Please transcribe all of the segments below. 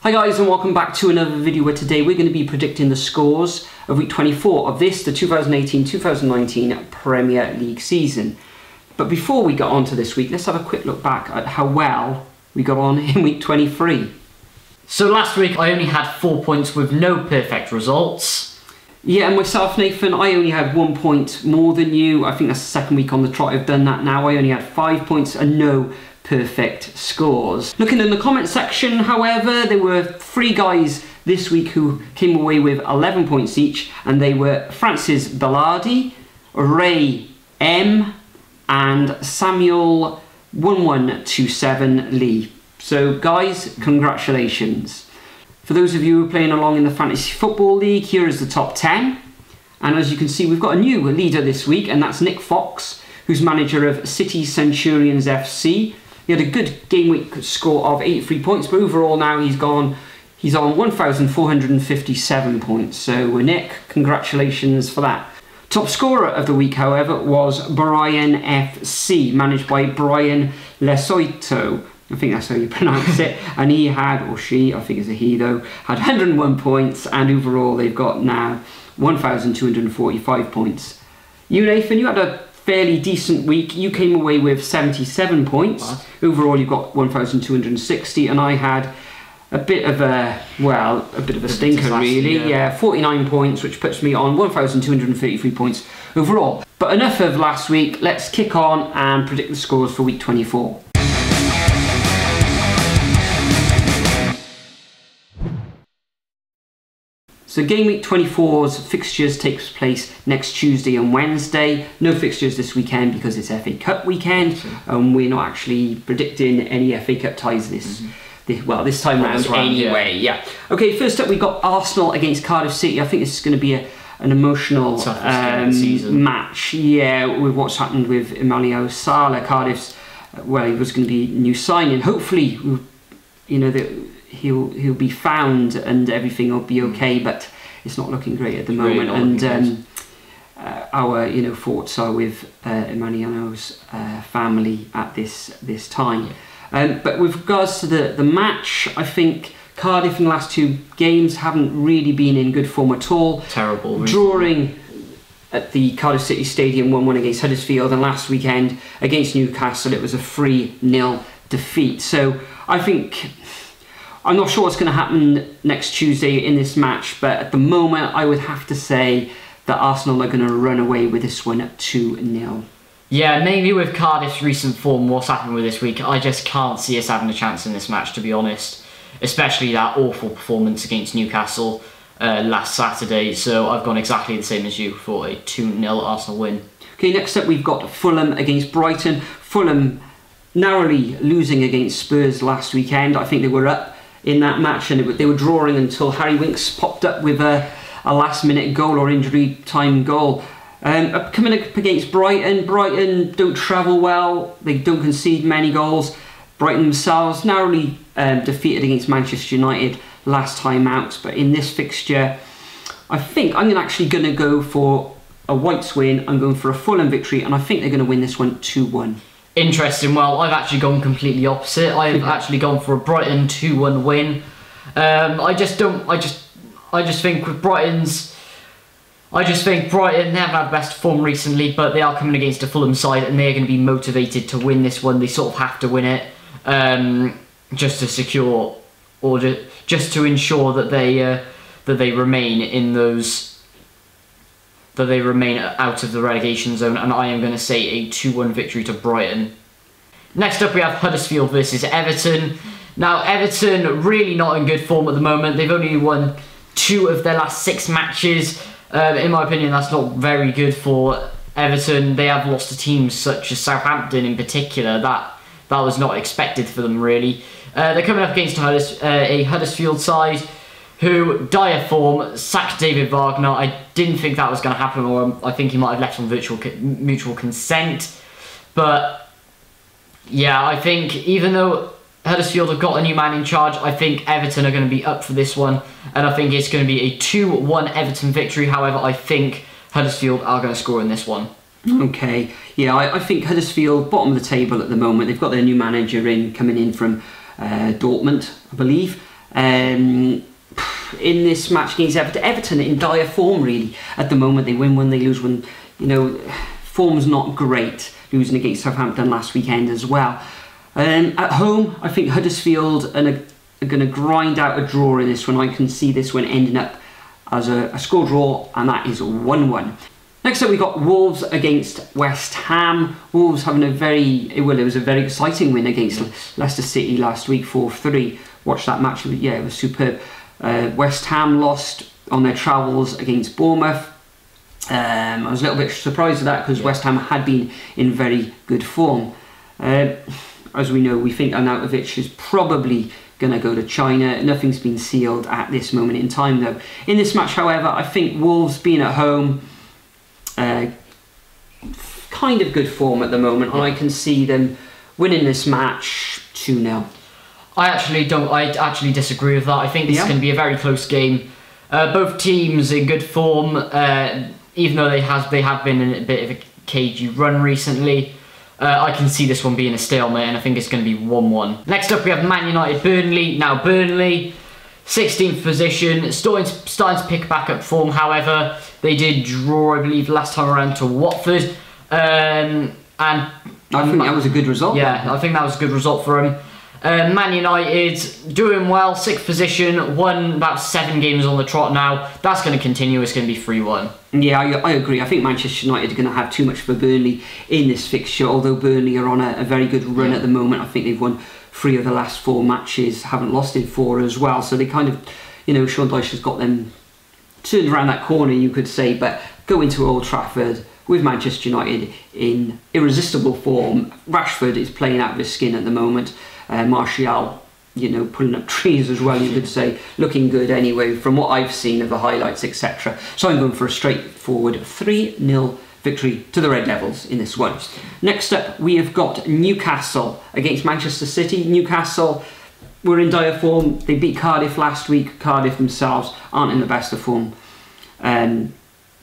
Hi guys, and welcome back to another video where today we're going to be predicting the scores of week 24 of the 2018-2019 Premier League season. But before we get on to this week, let's have a quick look back at how well we got on in week 23. So last week I only had 4 points with no perfect results. Yeah, and myself, Nathan, I only had 1 point more than you. I think that's the second week on the trot I've done that now. I only had 5 points and no perfect scores. Looking in the comment section, however, there were 3 guys this week who came away with 11 points each, and they were Francis Bellardi, Ray M, and Samuel 1127 Lee. So guys, congratulations. For those of you who are playing along in the Fantasy Football League, here is the top 10. And as you can see, we've got a new leader this week, and that's Nick Fox, who's manager of City Centurions FC. He had a good game week score of 83 points, but overall now he's on 1,457 points. So Nick, congratulations for that. Top scorer of the week, however, was Brighton FC, managed by Brian Lesoito. I think that's how you pronounce it. And he had, or she, I think it's a he though, had 101 points, and overall they've got now 1,245 points. You, Nathan, you had a fairly decent week. You came away with 77 points. What? Overall you've got 1,260, and I had a bit of a stinker really. Yeah, 49 points, which puts me on 1,233 points overall. But enough of last week, let's kick on and predict the scores for week 24. So game week 24's fixtures takes place next Tuesday and Wednesday. No fixtures this weekend because it's FA Cup weekend, and we're not actually predicting any FA Cup ties this time round anyway. Yeah. Okay, first up we got Arsenal against Cardiff City. I think this is going to be an emotional match. Yeah, with what's happened with Emmanuel Sala. Cardiff's, well, he was going to be new signing. Hopefully, you know, that he'll be found and everything will be okay, but it's not looking great at the moment. And our thoughts are with Emmanuel's family at this time. But with regards to the match, I think Cardiff in the last 2 games haven't really been in good form at all. Terrible. Drawing at the Cardiff City Stadium 1-1 against Huddersfield, and last weekend against Newcastle it was a 3-0 defeat. So I think, I'm not sure what's going to happen next Tuesday in this match, but at the moment I would have to say that Arsenal are going to run away with this one at 2-0. Yeah, mainly with Cardiff's recent form, what's happened with this week, I just can't see us having a chance in this match, to be honest. Especially that awful performance against Newcastle last Saturday. So I've gone exactly the same as you for a 2-0 Arsenal win. Okay, next up we've got Fulham against Brighton. Fulham narrowly losing against Spurs last weekend. I think they were up in that match, and they were drawing until Harry Winks popped up with a last-minute goal or injury time goal. Coming up against Brighton, Brighton don't travel well, they don't concede many goals. Brighton themselves narrowly defeated against Manchester United last time out, but in this fixture, I think I'm actually going to go for a Whites win. I'm going for a Fulham victory, and I think they're going to win this one 2-1. Interesting. Well, I've actually gone completely opposite. I've actually gone for a Brighton 2-1 win. I just think with Brighton, they haven't had the best form recently, but they are coming against a Fulham side, and they are going to be motivated to win this one. They sort of have to win it, just to secure, or just to ensure that they remain in those. That they remain out of the relegation zone, and I am going to say a 2-1 victory to Brighton. Next up we have Huddersfield versus Everton. Now Everton really not in good form at the moment. They've only won 2 of their last 6 matches. In my opinion, that's not very good for Everton. They have lost to teams such as Southampton in particular. That was not expected for them really. They're coming up against a Huddersfield side who, dire form, sacked David Wagner. I didn't think that was going to happen, or I think he might have left on mutual consent. But yeah, I think even though Huddersfield have got a new man in charge, I think Everton are going to be up for this one, and I think it's going to be a 2-1 Everton victory. However, I think Huddersfield are going to score in this one. Okay, yeah, I think Huddersfield, bottom of the table at the moment. They've got their new manager coming in from Dortmund, I believe. In this match against Everton, Everton in dire form really at the moment. They win one, they lose one. You know, form's not great. Losing against Southampton last weekend as well. At home, I think Huddersfield are going to grind out a draw in this one. I can see this one ending up as a score draw, and that is 1-1. Next up, we got Wolves against West Ham. Wolves having it was a very exciting win against Leicester City last week, 4-3. Watched that match, yeah, it was superb. West Ham lost on their travels against Bournemouth. I was a little bit surprised at that because West Ham had been in very good form. As we know, we think Arnautovic is probably going to go to China. Nothing's been sealed at this moment in time though. In this match, however, I think Wolves being at home, kind of good form at the moment. I can see them winning this match 2-0. I actually disagree with that. I think this is going to be a very close game. Both teams in good form, even though they have been in a bit of a cagey run recently. I can see this one being a stalemate, and I think it's going to be 1-1. Next up, we have Man United Burnley. Now Burnley, 16th position, starting to pick back up form. However, they did draw, I believe, last time around to Watford, and I think that was a good result. Yeah, I think that was a good result for them. Man United doing well, 6th position, won about 7 games on the trot now. That's going to continue. It's going to be 3-1. Yeah, I agree. I think Manchester United are going to have too much for Burnley in this fixture, although Burnley are on a very good run at the moment. I think they've won 3 of the last 4 matches, haven't lost in 4 as well. So they kind of, you know, Sean Dyche has got them turned around that corner, you could say, but go into Old Trafford with Manchester United in irresistible form. Rashford is playing out of his skin at the moment. Martial, you know, pulling up trees as well, you could say, looking good anyway from what I've seen of the highlights, etc. So I'm going for a straightforward 3-0 victory to the Red Devils in this one. Next up, we have got Newcastle against Manchester City. Newcastle were in dire form. They beat Cardiff last week. Cardiff themselves aren't in the best of form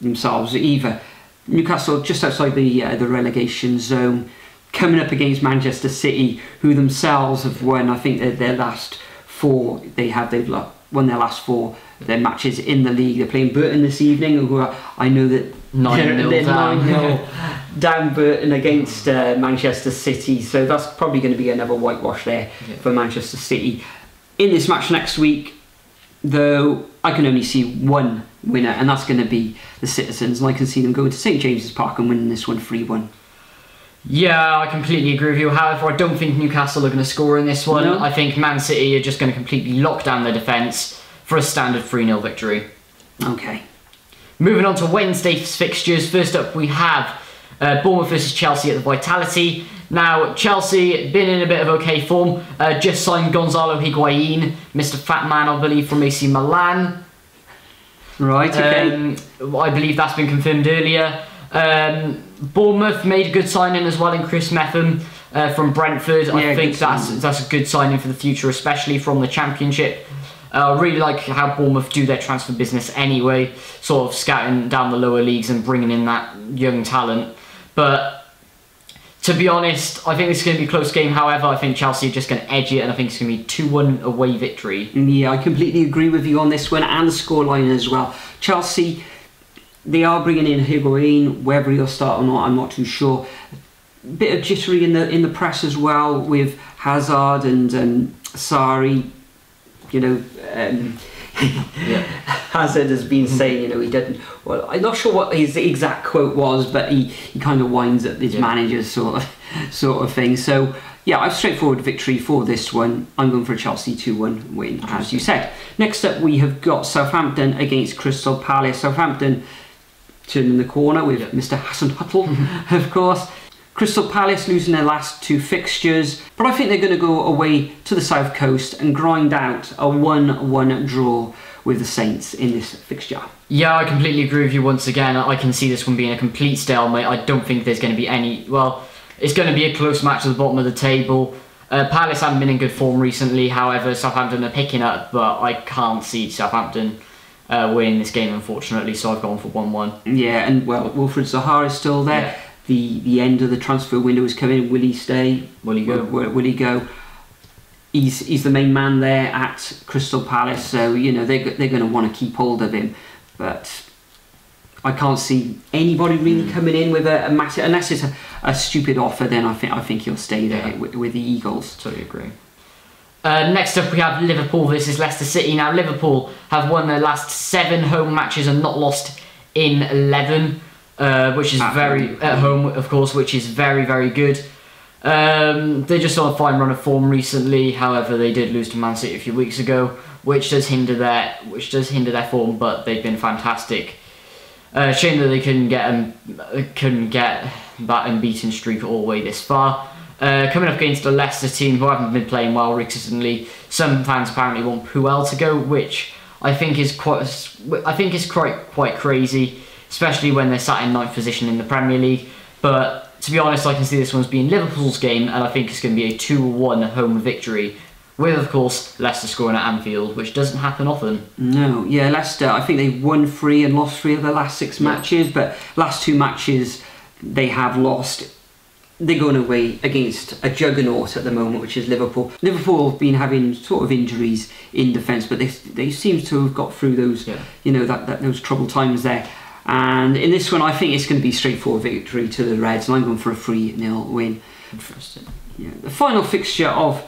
themselves either. Newcastle just outside the relegation zone, coming up against Manchester City, who themselves have won, I think, their last 4. They've won their last 4 their matches in the league. They're playing Burton this evening, who I know that 9-0 down Burton against Manchester City. So that's probably going to be another whitewash there for Manchester City. In this match next week, though, I can only see one winner, and that's going to be the Citizens, and I can see them going to St James's Park and winning this one 3-1. Yeah, I completely agree with you. However, I don't think Newcastle are going to score in this one. No. I think Man City are just going to completely lock down their defence for a standard 3-0 victory. Okay. Moving on to Wednesday's fixtures. First up, we have Bournemouth versus Chelsea at the Vitality. Now, Chelsea been in a bit of okay form. Just signed Gonzalo Higuain, Mr. Fat Man, I believe, from AC Milan. Right, okay. I believe that's been confirmed earlier. Bournemouth made a good signing as well in Chris Metham from Brentford. I think that's a good signing for the future, especially from the Championship. I really like how Bournemouth do their transfer business anyway, sort of scouting down the lower leagues and bringing in that young talent. But to be honest, I think this is going to be a close game. However, I think Chelsea are just going to edge it, and I think it's going to be 2-1 away victory. Yeah, I completely agree with you on this one, and the scoreline as well. Chelsea, they are bringing in Higuain. Whether he'll start or not, I'm not too sure. Bit of jittery in the press as well with Hazard and Sarri. You know, Hazard has been saying, you know, he didn't. Well, I'm not sure what his exact quote was, but he kind of winds up his managers sort of thing. So yeah, a straightforward victory for this one. I'm going for a Chelsea 2-1 win, as you said. Next up, we have got Southampton against Crystal Palace. Southampton turning the corner with Mr. Hasenhüttl, of course. Crystal Palace losing their last 2 fixtures, but I think they're going to go away to the south coast and grind out a 1-1 draw with the Saints in this fixture. Yeah, I completely agree with you once again. I can see this one being a complete stalemate. I don't think there's going to be any... Well, it's going to be a close match at the bottom of the table. Palace haven't been in good form recently, however, Southampton are picking up, but I can't see Southampton winning this game, unfortunately, so I've gone for 1-1. Yeah, and well, Wilfred Zaha is still there. Yeah. The end of the transfer window is coming. Will he stay? Will he go? Will he go? he's the main man there at Crystal Palace, so you know they're going to want to keep hold of him. But I can't see anybody really coming in with a massive, unless it's a stupid offer. Then I think he'll stay there with the Eagles. Totally agree. Next up, we have Liverpool versus Leicester City. Now, Liverpool have won their last 7 home matches and not lost in 11, which is at home, of course, which is very, very good. They're just on a fine run of form recently. However, they did lose to Man City a few weeks ago, which does hinder their form. But they've been fantastic. Shame that they couldn't get that unbeaten streak all the way this far. Coming up against a Leicester team who haven't been playing well recently. Some fans apparently want Puel to go, which I think is quite crazy, especially when they're sat in 9th position in the Premier League. But to be honest, I can see this one's being Liverpool's game, and I think it's going to be a 2-1 home victory, with of course Leicester scoring at Anfield, which doesn't happen often. No, yeah, Leicester, I think they've won 3 and lost 3 of their last 6 matches, but last 2 matches they have lost. They're going away against a juggernaut at the moment, which is Liverpool. Liverpool have been having sort of injuries in defence, but they seem to have got through those, those troubled times there. And in this one, I think it's going to be a straightforward victory to the Reds, and I'm going for a 3-0 win. Interesting. Yeah. The final fixture of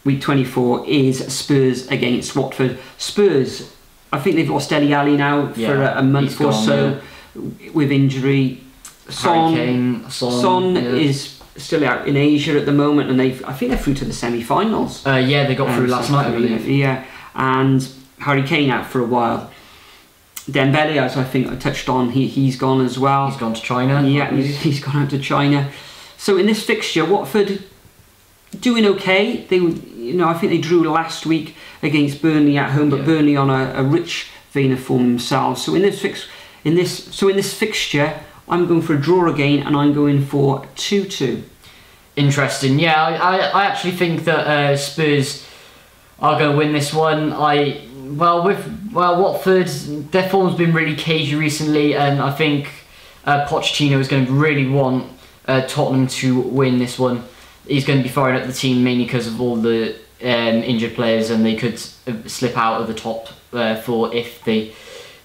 week 24 is Spurs against Watford. Spurs, I think they've lost Dele Alli now for a month or so with injury. Son is still out in Asia at the moment, and I think they're through to the semi-finals. They got through last night, I believe. Yeah, and Harry Kane out for a while. Dembele, as I think I touched on, he's gone as well. He's gone to China. Yeah, he's gone out to China. So in this fixture, Watford doing okay. I think they drew last week against Burnley at home, but Burnley on a rich vein of form themselves. So in this fixture, I'm going for a draw again, and I'm going for 2-2. Interesting. Yeah, I actually think that Spurs are going to win this one. Watford, their form's been really cagey recently, and I think Pochettino is going to really want Tottenham to win this one. He's going to be firing up the team mainly because of all the injured players, and they could slip out of the top 4 if they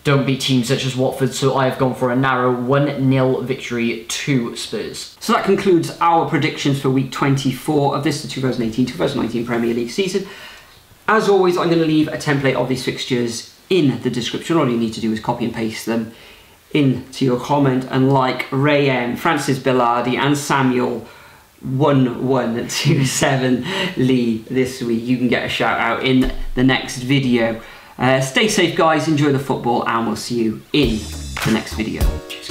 don't beat teams such as Watford. So I have gone for a narrow 1-0 victory to Spurs. So that concludes our predictions for week 24 of this, the 2018-2019 Premier League season. As always, I'm going to leave a template of these fixtures in the description. All you need to do is copy and paste them into your comment, and like Ray M, Francis Bilardi and Samuel 1127 Lee this week, you can get a shout out in the next video. Stay safe guys, enjoy the football, and we'll see you in the next video. Cheers.